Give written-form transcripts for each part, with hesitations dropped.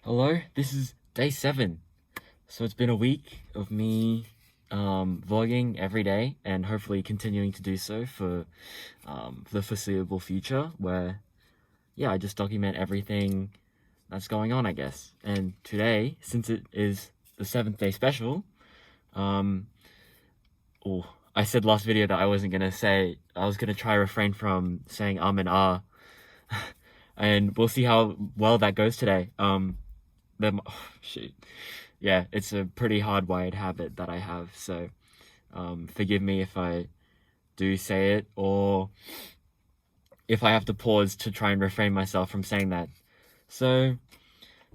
Hello, this is day 7. So it's been a week of me vlogging every day and hopefully continuing to do so for the foreseeable future where, yeah, I just document everything that's going on, I guess. And today, since it is the 7th day special, um, oh, I said last video that I was gonna try refrain from saying and ah, and we'll see how well that goes today. Shoot. Yeah, it's a pretty hardwired habit that I have, so forgive me if I do say it, or if I have to pause to try and refrain myself from saying that. So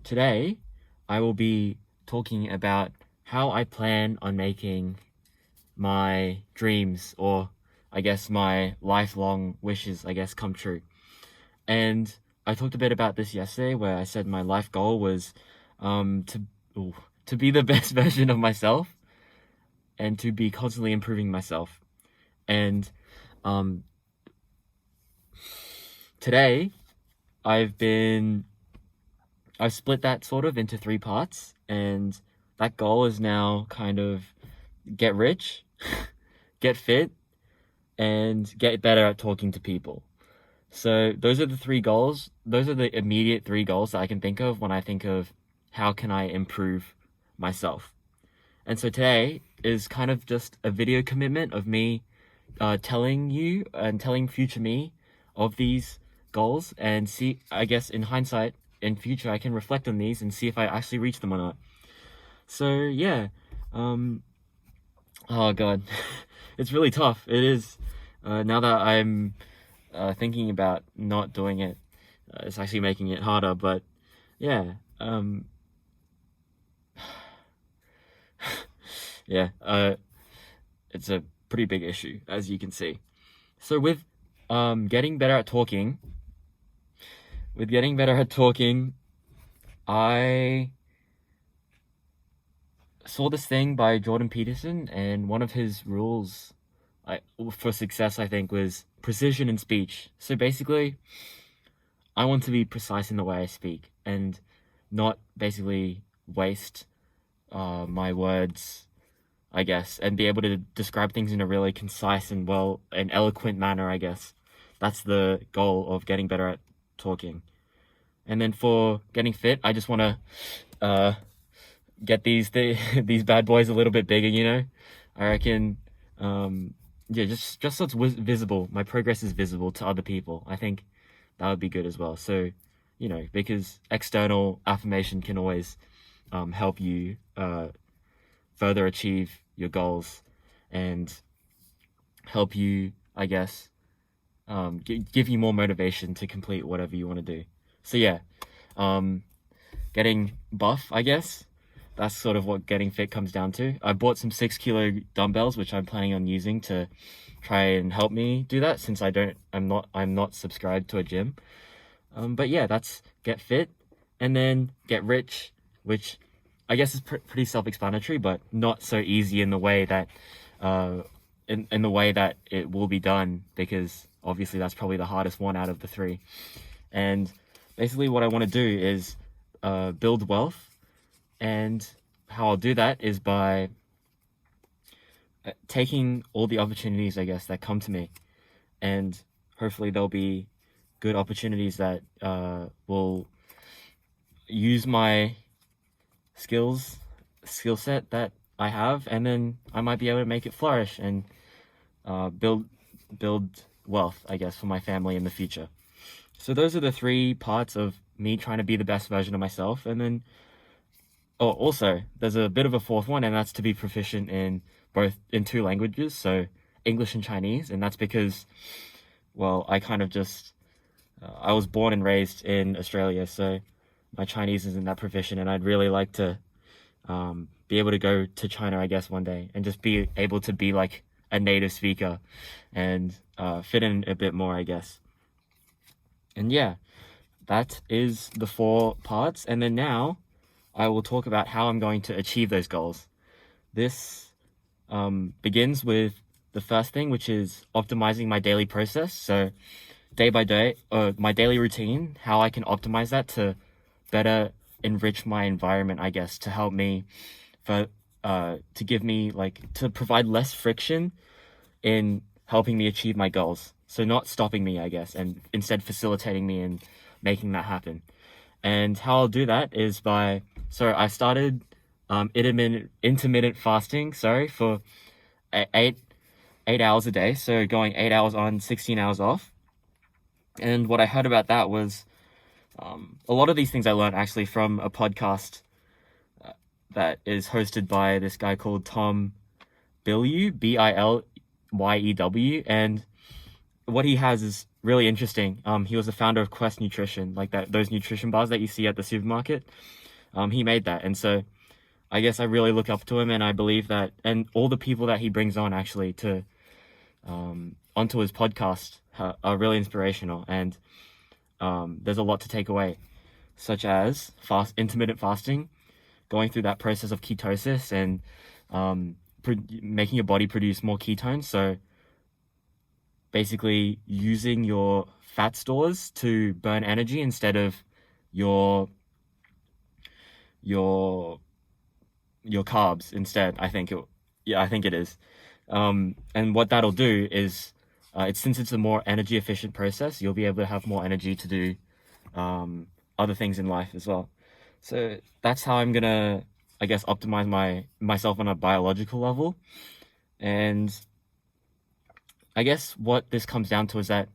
today, I will be talking about how I plan on making my dreams, or I guess my lifelong wishes, I guess, come true. And I talked a bit about this yesterday, where I said my life goal was to be the best version of myself and to be constantly improving myself. And today I've split that sort of into 3 parts, and that goal is now kind of get rich, get fit, and get better at talking to people. So those are the 3 goals. Those are the immediate 3 goals that I can think of when I think of how can I improve myself. And so today is kind of just a video commitment of me telling you and telling future me of these goals, and see, I guess in hindsight, in future, I can reflect on these and see if I actually reach them or not. So yeah, oh god, it's really tough. It is. Now that I'm thinking about not doing it, it's actually making it harder, but yeah. Yeah, it's a pretty big issue, as you can see. So with getting better at talking, I saw this thing by Jordan Peterson, and one of his rules for success, I think, was precision in speech. So basically, I want to be precise in the way I speak and not basically waste my words, I guess, and be able to describe things in a really concise and eloquent manner, I guess. That's the goal of getting better at talking. And then for getting fit, I just want to get these bad boys a little bit bigger, you know? I reckon, yeah, just so it's visible, my progress is visible to other people. I think that would be good as well. So, you know, because external affirmation can always help you further achieve your goals and help you, I guess, give you more motivation to complete whatever you want to do. So yeah, getting buff, I guess. That's sort of what getting fit comes down to. I bought some 6-kilo dumbbells, which I'm planning on using to try and help me do that, since I'm not subscribed to a gym. But yeah, that's get fit, and then get rich, which I guess is pretty self-explanatory, but not so easy in the way that in the way that it will be done, because obviously that's probably the hardest one out of the 3. And basically what I want to do is build wealth, and how I'll do that is by taking all the opportunities, I guess, that come to me, and hopefully there'll be good opportunities that will use my skill set that I have, and then I might be able to make it flourish and build wealth, I guess, for my family in the future. So those are the 3 parts of me trying to be the best version of myself. And then also there's a bit of a 4th one, and that's to be proficient in 2 languages, so English and Chinese. And that's because, well, I kind of just I was born and raised in Australia, so my Chinese isn't that proficient, and I'd really like to be able to go to China, I guess, one day, and just be able to be like a native speaker and fit in a bit more, I guess. And yeah, that is the 4 parts. And then now I will talk about how I'm going to achieve those goals. This begins with the first thing, which is optimizing my daily process. So day by day, my daily routine, how I can optimize that to better enrich my environment, I guess, to help me to give me to provide less friction in helping me achieve my goals. So not stopping me, I guess, and instead facilitating me in making that happen. And how I'll do that is I started intermittent fasting, for 8 hours a day. So going 8 hours on, 16 hours off. And what I heard about that was a lot of these things I learned actually from a podcast that is hosted by this guy called Tom Bilyew, and what he has is really interesting. He was the founder of Quest Nutrition, those nutrition bars that you see at the supermarket. He made that, and so I guess I really look up to him, and I believe that, and all the people that he brings on actually to onto his podcast are really inspirational, and there's a lot to take away, such as intermittent fasting, going through that process of ketosis and making your body produce more ketones. So basically using your fat stores to burn energy instead of your carbs instead. I think it is. And what that'll do is, since it's a more energy efficient process, you'll be able to have more energy to do other things in life as well. So that's how I'm gonna, I guess, optimize myself on a biological level. And I guess what this comes down to is that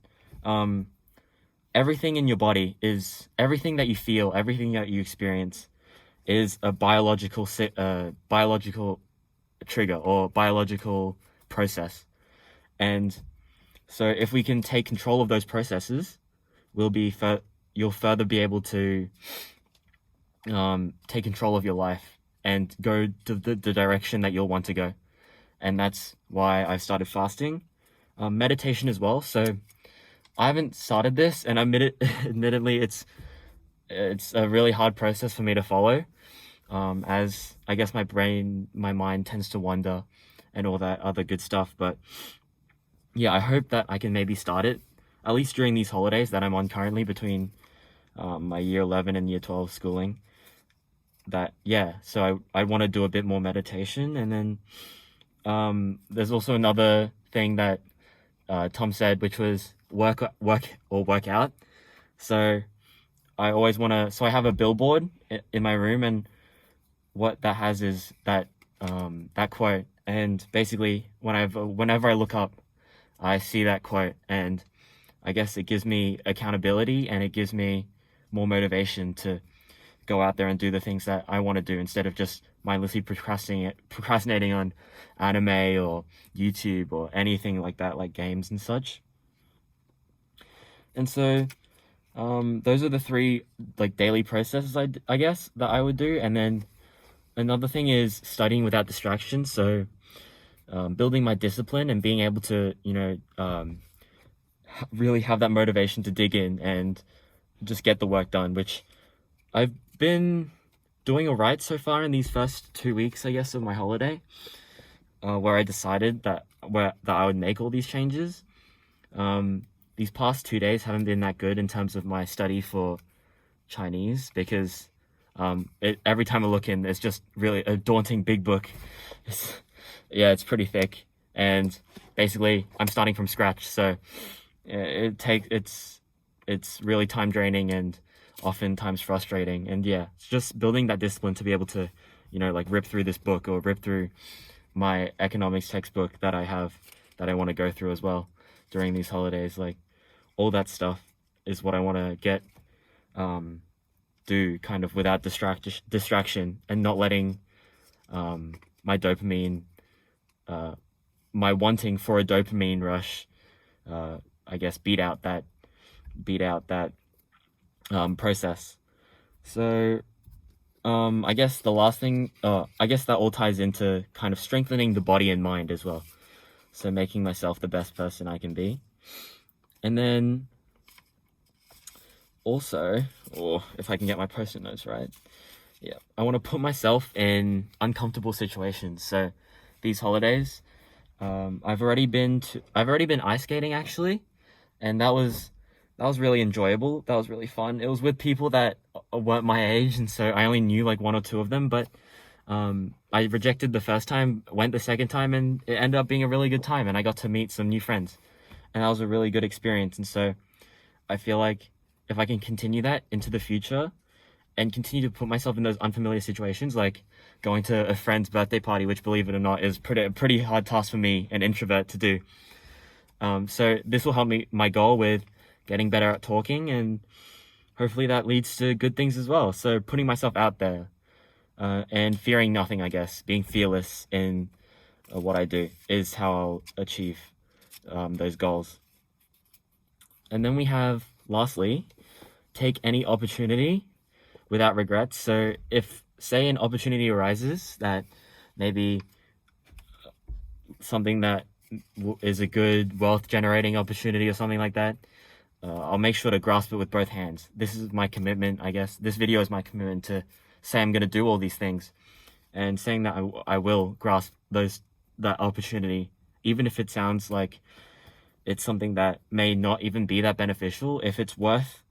everything in your body is, everything that you feel, everything that you experience is a biological trigger or biological process. And so if we can take control of those processes, you'll further be able to take control of your life and go to the direction that you'll want to go. And that's why I started fasting. Meditation as well. So I haven't started this, and admittedly, it's a really hard process for me to follow, as I guess my mind tends to wander and all that other good stuff. But yeah, I hope that I can maybe start it, at least during these holidays that I'm on currently between my year 11 and year 12 schooling. So I want to do a bit more meditation. And then there's also another thing that Tom said, which was work out. So I always want to, so I have a billboard in my room, and what that has is that quote. And basically whenever I look up, I see that quote, and I guess it gives me accountability, and it gives me more motivation to go out there and do the things that I want to do, instead of just mindlessly procrastinating on anime or YouTube or anything like that, like games and such. And so those are the three daily processes I guess that I would do. And then another thing is studying without distractions. So building my discipline and being able to really have that motivation to dig in and just get the work done, which I've been doing all right so far in these first 2 weeks, I guess, of my holiday, where I decided that I would make all these changes. These past 2 days haven't been that good in terms of my study for Chinese, because every time I look in, it's just really a daunting big book. It's pretty thick, and basically I'm starting from scratch, so it's really time draining and oftentimes frustrating. And it's just building that discipline to be able to rip through this book, or rip through my economics textbook that I want to go through as well during these holidays. All that stuff is what I want to get do kind of without distraction, and not letting my dopamine, my wanting for a dopamine rush, I guess beat out that process. So I guess the last thing, I guess that all ties into kind of strengthening the body and mind as well. So making myself the best person I can be. And then also, or if I can get my post-it notes right, I want to put myself in uncomfortable situations. So these holidays, I've already been ice skating actually, and that was that was really enjoyable. That was really fun. It was with people that weren't my age, and so I only knew like one or two of them, but I rejected the first time, went the second time, and it ended up being a really good time, and I got to meet some new friends, and that was a really good experience. And so I feel like if I can continue that into the future and continue to put myself in those unfamiliar situations, like going to a friend's birthday party, which, believe it or not, is a pretty hard task for me, an introvert, to do. So this will help me, my goal with getting better at talking, and hopefully that leads to good things as well. So putting myself out there, and fearing nothing, I guess, being fearless in what I do is how I'll achieve those goals. And then we have, lastly, take any opportunity without regrets. So if, say, an opportunity arises that maybe something that is a good wealth generating opportunity or something like that, I'll make sure to grasp it with both hands. This is my commitment, I guess. This video is my commitment to say I'm going to do all these things, and saying that I will grasp that opportunity, even if it sounds like it's something that may not even be that beneficial. If it's worth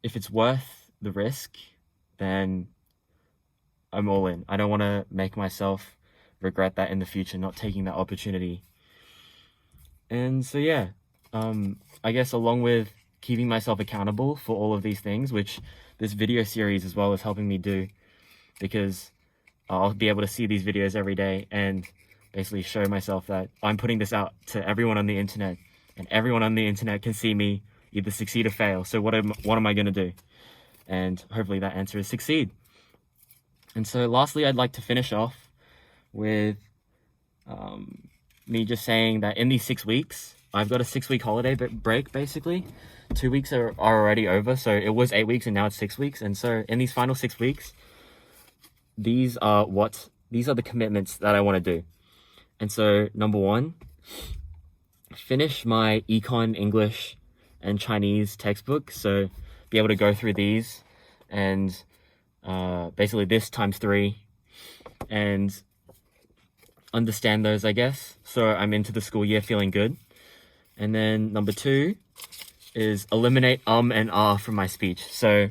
the risk, then I'm all in. I don't want to make myself regret that in the future, not taking that opportunity. And so yeah, I guess along with keeping myself accountable for all of these things, which this video series as well is helping me do, because I'll be able to see these videos every day and basically show myself that I'm putting this out to everyone on the internet, and everyone on the internet can see me either succeed or fail. So what am I going to do? And hopefully that answer is succeed. And so lastly, I'd like to finish off with me just saying that in these 6 weeks, I've got a 6-week holiday break, basically. 2 weeks are already over, so it was 8 weeks and now it's 6 weeks. And so in these final 6 weeks, these are the commitments that I want to do. And so number 1, finish my econ, English, and Chinese textbook. So be able to go through these and basically this times 3 and understand those, I guess. So I'm into the school year feeling good. And then number 2 is eliminate and from my speech. So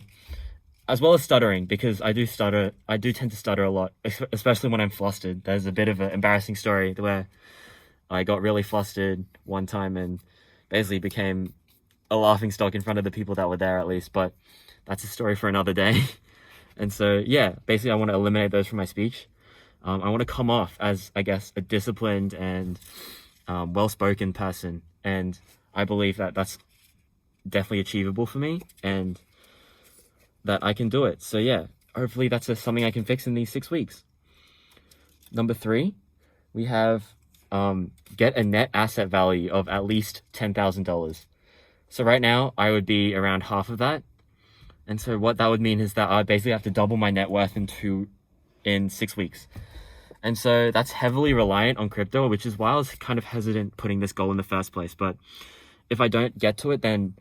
as well as stuttering, because I do tend to stutter a lot, especially when I'm flustered. There's a bit of an embarrassing story where I got really flustered one time and basically became a laughing stock in front of the people that were there, at least, but that's a story for another day. And so yeah, basically I want to eliminate those from my speech. I want to come off as, I guess, a disciplined and well-spoken person, and I believe that that's definitely achievable for me, and that I can do it. So yeah, hopefully that's something I can fix in these 6 weeks. Number 3, we have get a net asset value of at least $10,000. So right now I would be around half of that, and so what that would mean is that I basically have to double my net worth in 6 weeks. And so that's heavily reliant on crypto, which is why I was kind of hesitant putting this goal in the first place. But if I don't get to it, then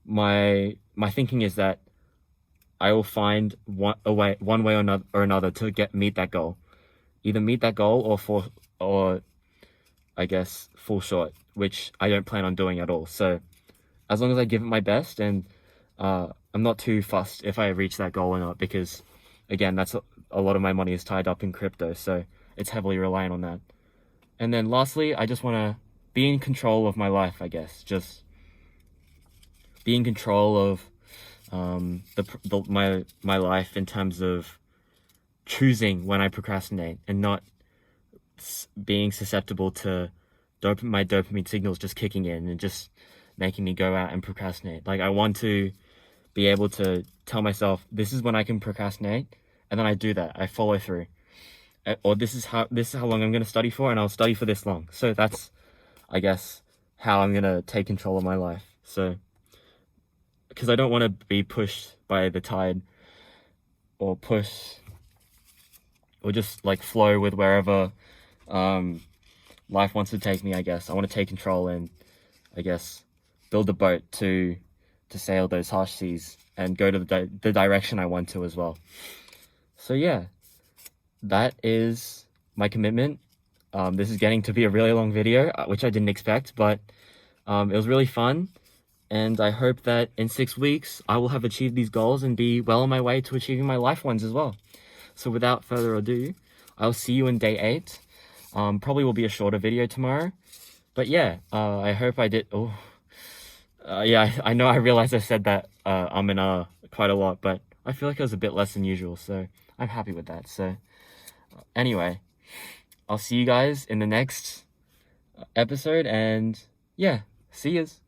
my thinking is that I will find one way or another to meet that goal. Either meet that goal or I guess fall short, which I don't plan on doing at all. So as long as I give it my best, and I'm not too fussed if I reach that goal or not, because again, that's a lot of my money is tied up in crypto, so it's heavily reliant on that. And then lastly, I just want to be in control of my life, I guess. Just be in control of my life in terms of choosing when I procrastinate, and not being susceptible to my dopamine signals just kicking in and just making me go out and procrastinate. Like, I want to be able to tell myself, this is when I can procrastinate, and then I do that. I follow through. Or this is how long I'm going to study for, and I'll study for this long. So that's, I guess, how I'm going to take control of my life. So, because I don't want to be pushed by the tide, or just like flow with wherever life wants to take me, I guess. I want to take control and, I guess, build a boat to sail those harsh seas and go to the direction I want to as well. So yeah, that is my commitment. This is getting to be a really long video, which I didn't expect, but it was really fun. And I hope that in 6 weeks, I will have achieved these goals and be well on my way to achieving my life ones as well. So without further ado, I'll see you in day 8. Probably will be a shorter video tomorrow. But yeah, I hope I did... yeah, I know I realized I said that quite a lot, but I feel like it was a bit less than usual, so I'm happy with that. So anyway, I'll see you guys in the next episode, and yeah, see yous.